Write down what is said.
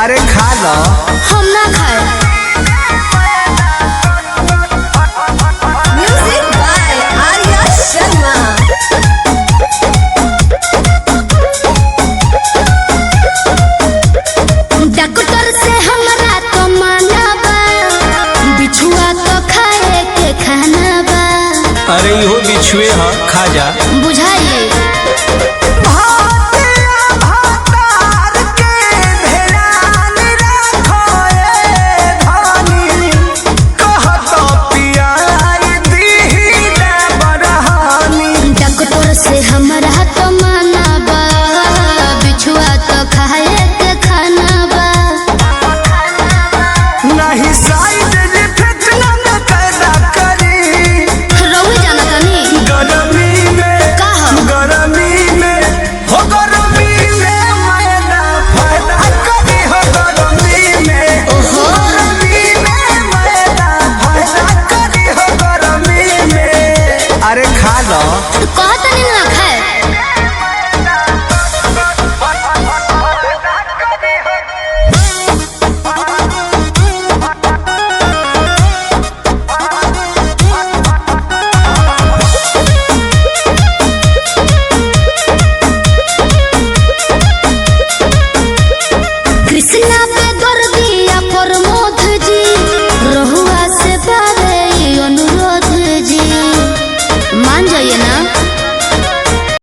अरे खा लो। हम ना खाए। Music by Arya Sharma. Doctor से हमरा तो माना बा, बिछुआ तो खाए के खाना बा। अरे इहो बिछुए ह, खा जा। बुझाइए से हमरा तो माना बा, बिछुआ तो खाए के खाना बा। नहीं साइड इफेक्ट ना पैदा करी। रउए जाना तानी गरमी में का हम गरमी में हो गरमी में मैदा फायदा करी हो गरमी में। ओहो गरमी में मैदा फायदा करी हो गरमी में। अरे खा लो। कहता नहीं ना खाए।